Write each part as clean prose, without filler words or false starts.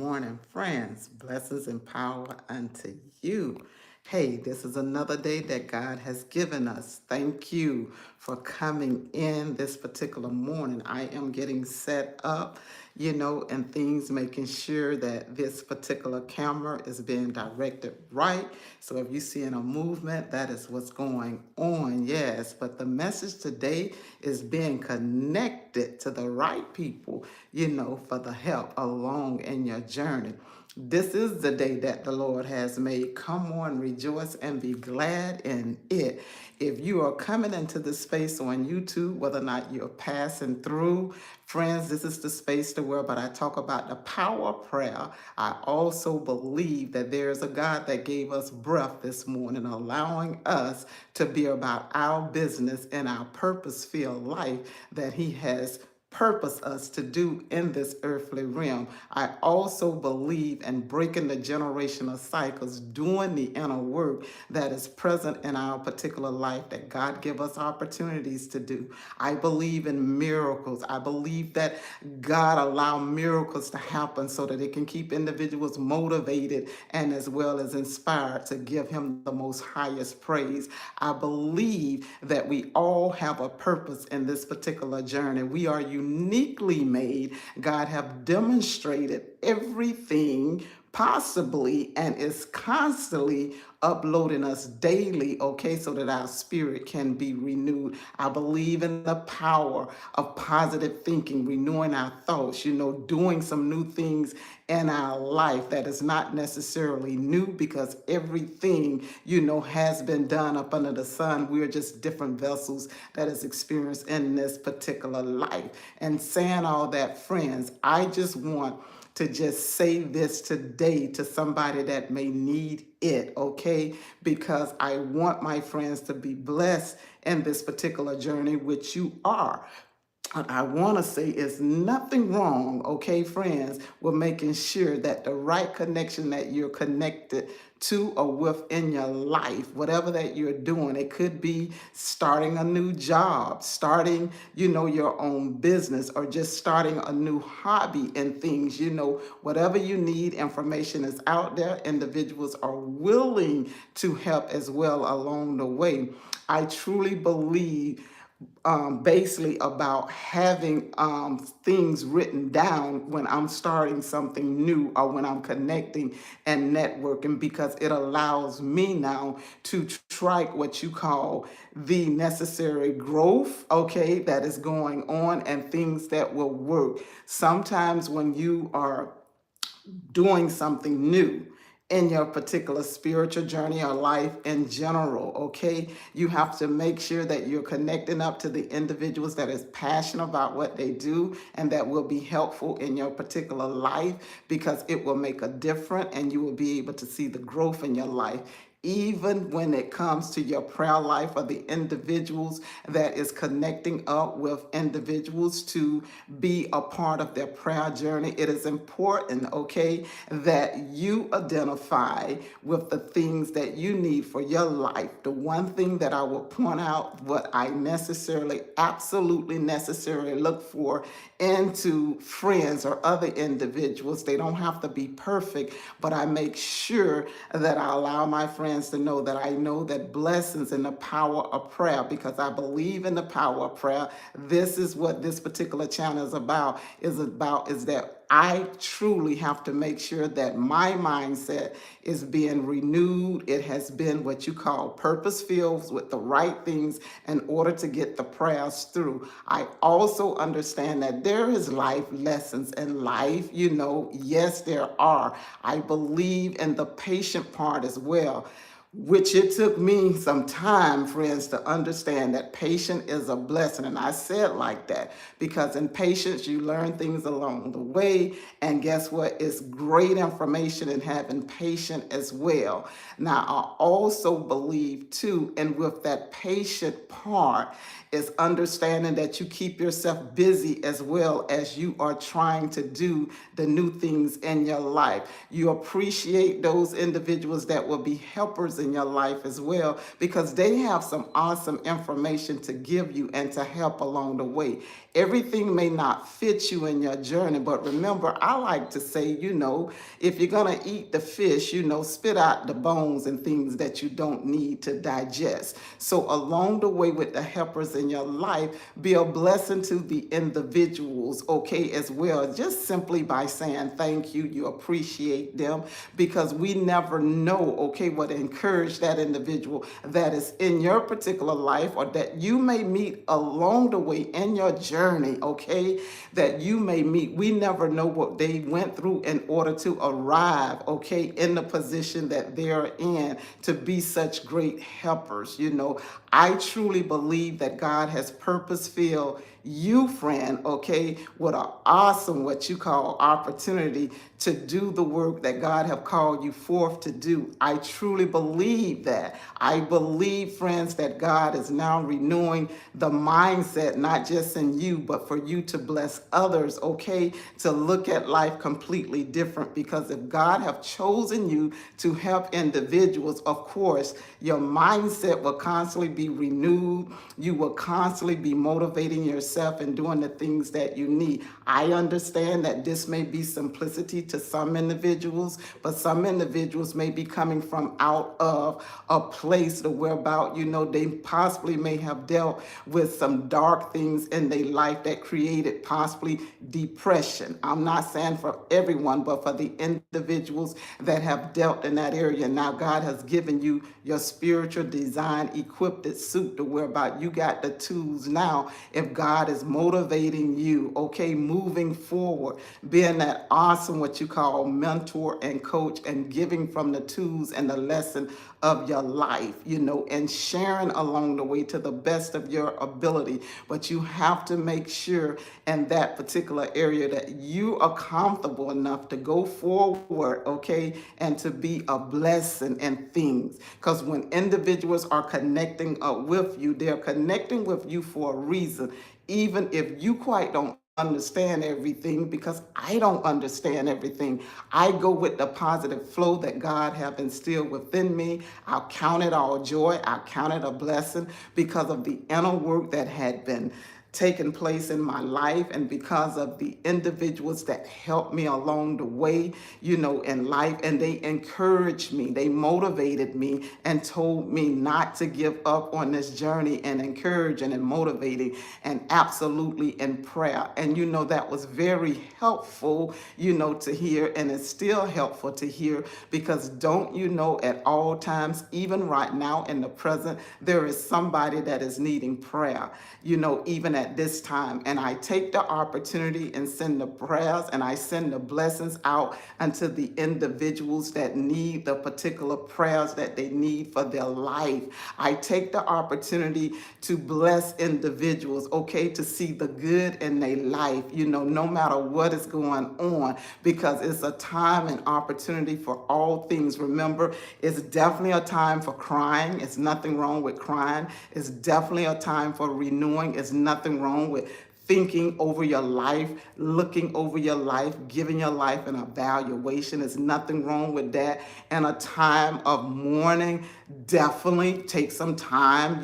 morning, friends. Blessings and power unto you. Hey, this is another day that God has given us. Thank you for coming in this particular morning. I am getting set up, and things, making sure that this particular camera is being directed right. So if you're seeing a movement, that is what's going on. Yes, but the message today is being connected to the right people, for the help along in your journey. This is the day that the Lord has made. Come on, rejoice and be glad in it. If you are coming into the space on YouTube, whether or not you're passing through, friends, this is the space to where, but I talk about the power of prayer. I also believe that there is a God that gave us breath this morning, allowing us to be about our business and our purpose-filled life that He has purpose us to do in this earthly realm. I also believe in breaking the generational cycles, doing the inner work that is present in our particular life that God give us opportunities to do. I believe in miracles. I believe that God allow miracles to happen so that it can keep individuals motivated and as well as inspired to give Him the most highest praise. I believe that we all have a purpose in this particular journey. We are uniquely made. God have demonstrated everything possibly and is constantly uploading us daily, okay, so that our spirit can be renewed. I believe in the power of positive thinking, renewing our thoughts, doing some new things in our life that is not necessarily new because everything, has been done up under the sun. We're just different vessels that is experienced in this particular life. And saying all that, friends, I just want to just say this today to somebody that may need it, okay? Because I want my friends to be blessed in this particular journey, which you are. I want to say is nothing wrong, okay, friends, with making sure that the right connection that you're connected to or with in your life, whatever that you're doing, it could be starting a new job, starting, your own business, or just starting a new hobby and things, whatever you need, information is out there. Individuals are willing to help as well along the way. I truly believe basically about having things written down when I'm starting something new or when I'm connecting and networking, because it allows me now to track what you call the necessary growth, okay, that is going on and things that will work. Sometimes when you are doing something new in your particular spiritual journey or life in general, okay? You have to make sure that you're connecting up to the individuals that is passionate about what they do and that will be helpful in your particular life, because it will make a difference and you will be able to see the growth in your life. Even when it comes to your prayer life, or the individuals that is connecting up with individuals to be a part of their prayer journey, it is important, okay, that you identify with the things that you need for your life. The one thing that I will point out, what I absolutely necessarily look for into friends or other individuals, they don't have to be perfect, but I make sure that I allow my friends to know that I know that blessings and the power of prayer, because I believe in the power of prayer. This is what this particular channel is that I truly have to make sure that my mindset is being renewed. It has been what you call purpose filled with the right things in order to get the prayers through. I also understand that there is life lessons in life. Yes, there are. I believe in the patient part as well, which it took me some time, friends, to understand that patience is a blessing. And I said like that because in patience, you learn things along the way. And guess what? It's great information in having patience as well. Now, I also believe too, and with that patient part, is understanding that you keep yourself busy as well as you are trying to do the new things in your life. You appreciate those individuals that will be helpers in your life as well, because they have some awesome information to give you and to help along the way. Everything may not fit you in your journey, but remember, I like to say, if you're going to eat the fish, spit out the bones and things that you don't need to digest. So along the way with the helpers in your life, be a blessing to the individuals, okay, as well, just simply by saying thank you. You appreciate them, because we never know, okay, what encourage that individual that is in your particular life, or that you may meet along the way in your journey, okay, that you may meet. We never know what they went through in order to arrive, okay, in the position that they're in to be such great helpers. I truly believe that God has purpose filled you, friend, okay, with an awesome, what you call, opportunity to do the work that God have called you forth to do. I truly believe that. I believe, friends, that God is now renewing the mindset, not just in you, but for you to bless others, okay, to look at life completely different. Because if God have chosen you to help individuals, of course, your mindset will constantly be renewed. You will constantly be motivating yourself and doing the things that you need. I understand that this may be simplicity to some individuals, but some individuals may be coming from out of a place to whereabout, they possibly may have dealt with some dark things in their life that created possibly depression. I'm not saying for everyone, but for the individuals that have dealt in that area. Now God has given you your spiritual design equipped suit to whereabout you got the tools now. If God is motivating you, okay, moving forward, being that awesome, what you call, mentor and coach, and giving from the tools and the lesson of your life, and sharing along the way to the best of your ability. But you have to make sure in that particular area that you are comfortable enough to go forward, okay, and to be a blessing in things. Because when individuals are connecting up with you, they're connecting with you for a reason, even if you quite don't understand everything, because I don't understand everything. I go with the positive flow that God have instilled within me. I'll count it all joy. I'll count it a blessing because of the inner work that had been taken place in my life, and because of the individuals that helped me along the way, in life, and they encouraged me, they motivated me and told me not to give up on this journey, and encouraging and motivating and absolutely in prayer. And that was very helpful, to hear, and it's still helpful to hear, because don't at all times, even right now in the present, there is somebody that is needing prayer, even at this time. And I take the opportunity and send the prayers and I send the blessings out unto the individuals that need the particular prayers that they need for their life. I take the opportunity to bless individuals, okay, to see the good in their life, no matter what is going on, because it's a time and opportunity for all things. Remember, it's definitely a time for crying. It's nothing wrong with crying. It's definitely a time for renewing. It's nothing wrong with thinking over your life, looking over your life, giving your life an evaluation. There's nothing wrong with that. And a time of mourning, definitely take some time,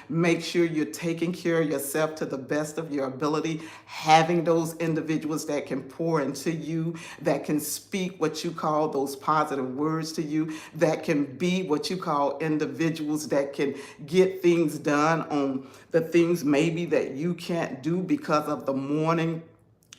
make sure you're taking care of yourself to the best of your ability, having those individuals that can pour into you, that can speak what you call those positive words to you, that can be what you call individuals that can get things done on the things maybe that you can't do because of the mourning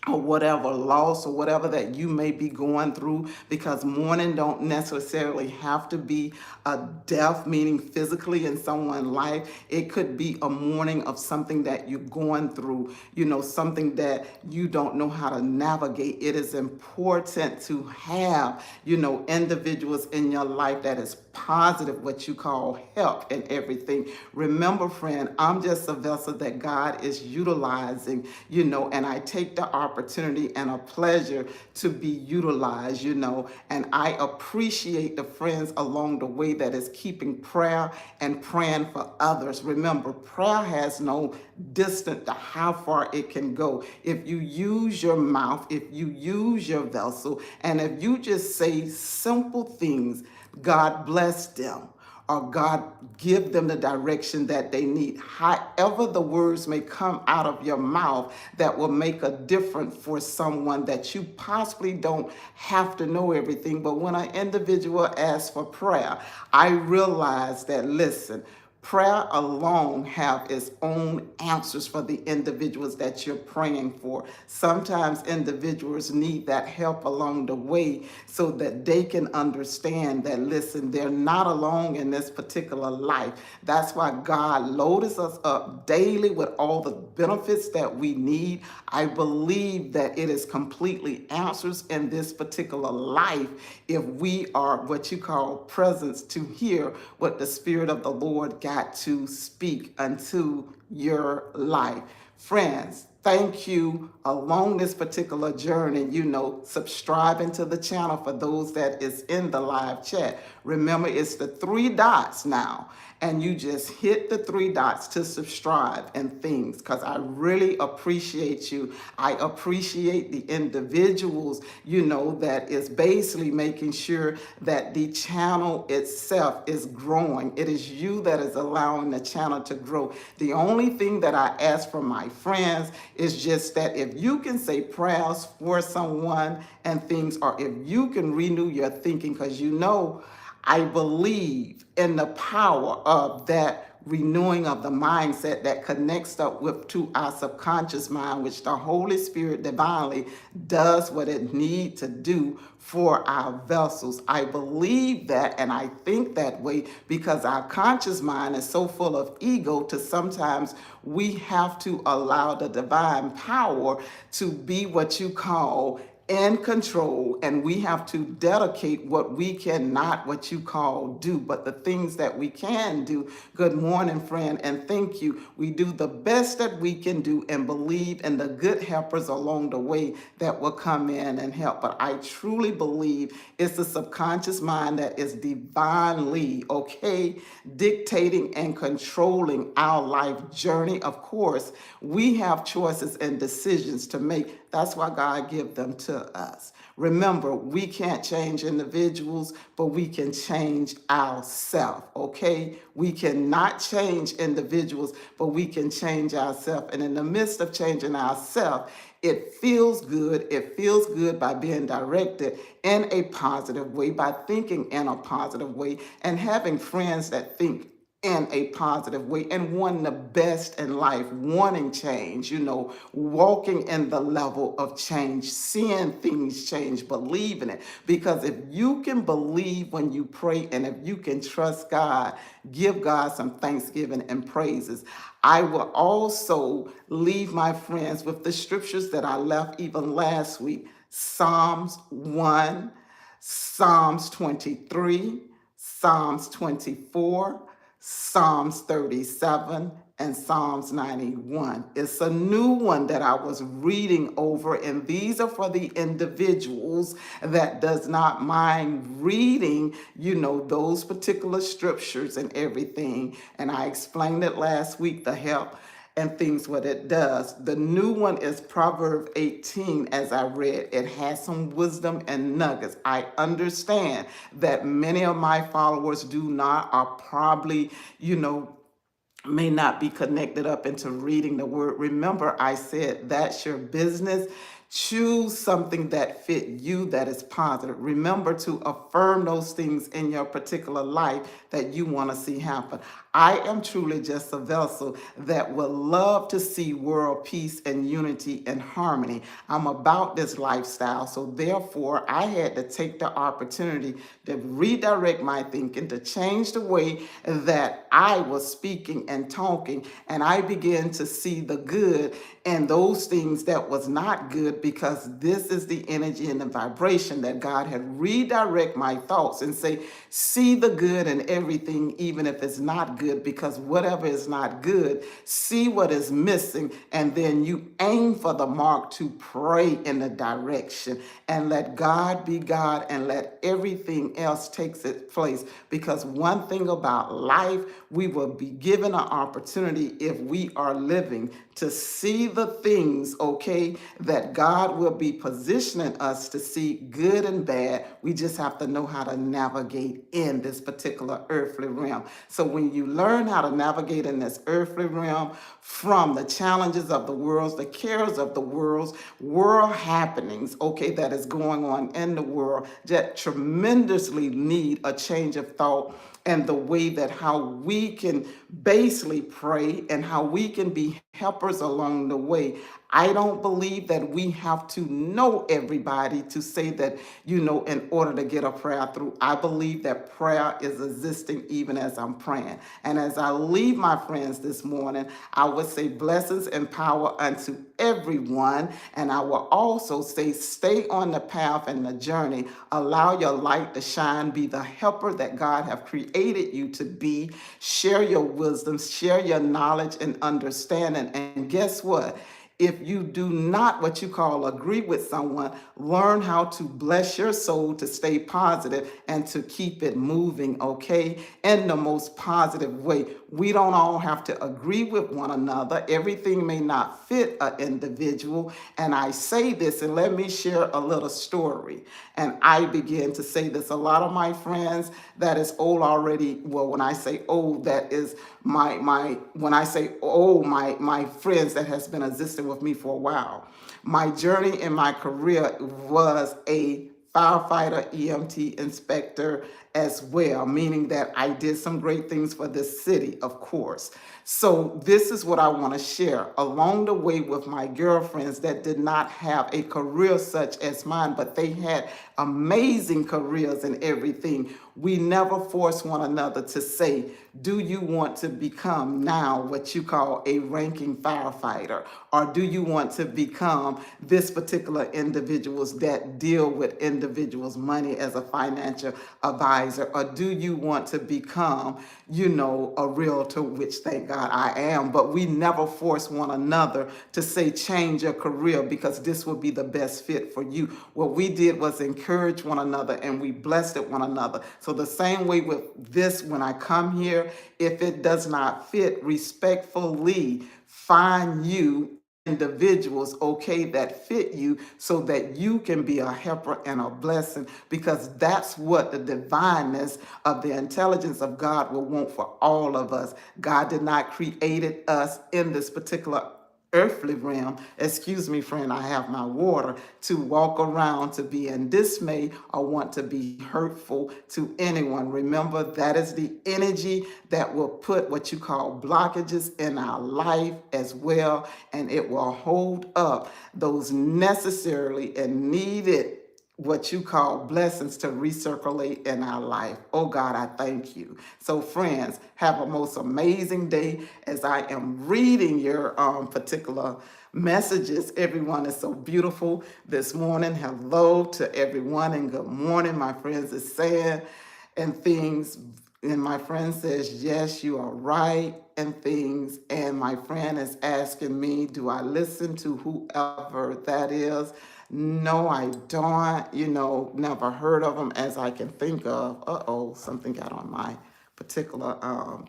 or whatever loss or whatever that you may be going through, because mourning don't necessarily have to be a death, meaning physically in someone's life. It could be a mourning of something that you're going through, something that you don't know how to navigate. It is important to have, individuals in your life that is positive, what you call help and everything. Remember, friend, I'm just a vessel that God is utilizing, and I take the opportunity and a pleasure to be utilized, and I appreciate the friends along the way that is keeping prayer and praying for others. Remember, prayer has no distance to how far it can go. If you use your mouth, if you use your vessel, and if you just say simple things, God bless them. or God give them the direction that they need. However the words may come out of your mouth that will make a difference for someone that you possibly don't have to know everything. But when an individual asks for prayer, I realize that, listen, prayer alone have its own answers for the individuals that you're praying for. Sometimes individuals need that help along the way so that they can understand that, listen, they're not alone in this particular life. That's why God loads us up daily with all the benefits that we need. I believe that it is completely answers in this particular life if we are what you call presence to hear what the Spirit of the Lord got to speak unto your life. Friends, thank you along this particular journey, subscribing to the channel for those that is in the live chat. Remember, it's the three dots now, and you just hit the three dots to subscribe and things, because I really appreciate you. I appreciate the individuals, that is basically making sure that the channel itself is growing. It is you that is allowing the channel to grow. The only thing that I ask from my friends is just that if you can say prayers for someone and things, or if you can renew your thinking, because I believe in the power of that renewing of the mindset that connects up with to our subconscious mind, which the Holy Spirit divinely does what it needs to do for our vessels. I believe that, and I think that way because our conscious mind is so full of ego to sometimes we have to allow the divine power to be what you call in control, and we have to dedicate what we cannot, what you call, do, but the things that we can do. Good morning, friend, and thank you. We do the best that we can do and believe in the good helpers along the way that will come in and help. But I truly believe it's the subconscious mind that is divinely, dictating and controlling our life journey. Of course, we have choices and decisions to make. That's why God give them to us. Remember, we can't change individuals, but we can change ourselves, okay? We cannot change individuals, but we can change ourselves. And in the midst of changing ourselves, it feels good. It feels good by being directed in a positive way, by thinking in a positive way, and having friends that think in a positive way and wanting the best in life, wanting change, walking in the level of change, seeing things change, believing it. Because if you can believe when you pray, and if you can trust God, give God some thanksgiving and praises. I will also leave my friends with the scriptures that I left even last week. Psalms 1, Psalms 23, Psalms 24, Psalms 37, and Psalms 91. It's a new one that I was reading over, and these are for the individuals that does not mind reading, those particular scriptures and everything. And I explained it last week, the help and things what it does. The new one is Proverbs 18, as I read. It has some wisdom and nuggets. I understand that many of my followers do not, are probably, may not be connected up into reading the word. Remember, I said that's your business. Choose something that fit you, that is positive. Remember to affirm those things in your particular life that you want to see happen. I am truly just a vessel that will love to see world peace and unity and harmony. I'm about this lifestyle, so therefore I had to take the opportunity to redirect my thinking, to change the way that I was speaking and talking, and I began to see the good and those things that was not good, because this is the energy and the vibration that God had redirect my thoughts and say, see the good in everything, even if it's not good. good, because whatever is not good, see what is missing, and then you aim for the mark to pray in the direction and let God be God and let everything else take its place. Because one thing about life, we will be given an opportunity, if we are living, to see the things, okay, that God will be positioning us to see, good and bad. We just have to know how to navigate in this particular earthly realm. So when you learn how to navigate in this earthly realm from the challenges of the world, the cares of the world happenings, okay, that is going on in the world, that tremendously need a change of thought, and the way that how we can basically pray and how we can be helpers along the way. I don't believe that we have to know everybody to say that, in order to get a prayer through. I believe that prayer is existing even as I'm praying. And as I leave my friends this morning, I would say blessings and power unto everyone. And I will also say, stay on the path and the journey. Allow your light to shine. Be the helper that God have created you to be. Share your wisdom, share your knowledge and understanding. And guess what? If you do not, what you call, agree with someone, learn how to bless your soul to stay positive and to keep it moving, okay, in the most positive way. We don't all have to agree with one another. Everything may not fit an individual. And I say this, and let me share a little story. And I begin to say this. A lot of my friends that is old already, well, when I say old, that is when I say old, my friends that has been existing with me for a while. My journey in my career was a firefighter, EMT inspector as well, meaning that I did some great things for this city, of course. So this is what I want to share along the way with my girlfriends that did not have a career such as mine, but they had amazing careers and everything. We never force one another to say, do you want to become now what you call a ranking firefighter? Or do you want to become this particular individuals that deal with individuals' money as a financial advisor? Or do you want to become, a realtor, which thank God I am? But we never force one another to say, change your career because this will be the best fit for you. What we did was encourage one another and we blessed one another. So the same way with this, when I come here, if it does not fit, respectfully find you individuals, okay, that fit you so that you can be a helper and a blessing, because that's what the divineness of the intelligence of God will want for all of us. God did not create us in this particular earthly realm, excuse me, friend, I have my water, to walk around to be in dismay or want to be hurtful to anyone. Remember, that is the energy that will put what you call blockages in our life as well, and it will hold up those necessarily and needed what you call blessings to recirculate in our life. Oh God, I thank you. So friends, have a most amazing day as I am reading your particular messages. Everyone is so beautiful this morning. Hello to everyone and good morning, my friends is saying and things. And my friend says, yes, you are right and things. And my friend is asking me, do I listen to whoever that is? No, I don't. Never heard of them as I can think of. Uh-oh, something got on my particular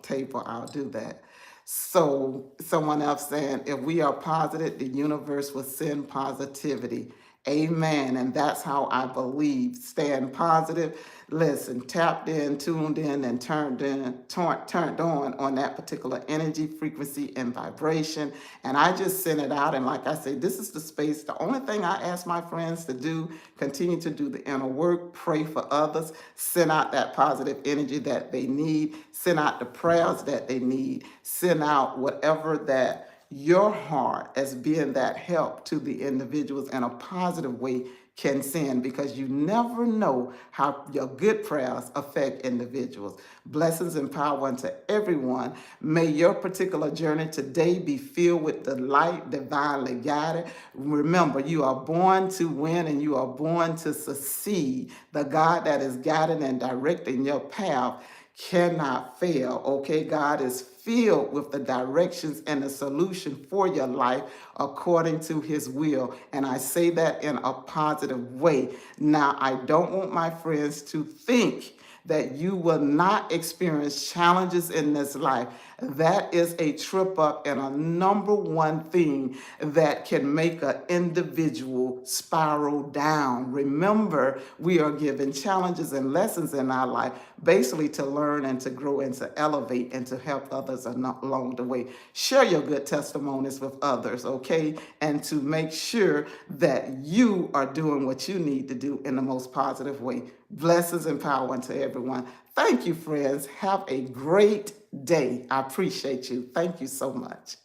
table. I'll do that. So someone else saying, if we are positive, the universe will send positivity. Amen. And that's how I believe. Staying positive. Listen, tapped in, tuned in, and turned on that particular energy, frequency, and vibration. And I just sent it out. And like I say, this is the space. The only thing I ask my friends to do, continue to do the inner work, pray for others, send out that positive energy that they need, send out the prayers that they need, send out whatever that your heart as being that help to the individuals in a positive way can send, because you never know how your good prayers affect individuals. Blessings and power unto everyone. May your particular journey today be filled with the light divinely guided. Remember, you are born to win and you are born to succeed. The God that is guiding and directing your path cannot fail. Okay, God is filled with the directions and the solution for your life according to his will. And I say that in a positive way. Now, I don't want my friends to think that you will not experience challenges in this life. That is a trip up and a number one thing that can make an individual spiral down. Remember, we are given challenges and lessons in our life basically to learn and to grow and to elevate and to help others along the way. Share your good testimonies with others, okay? And to make sure that you are doing what you need to do in the most positive way. Blessings and power unto everyone. Thank you, friends. Have a great day. I appreciate you. Thank you so much.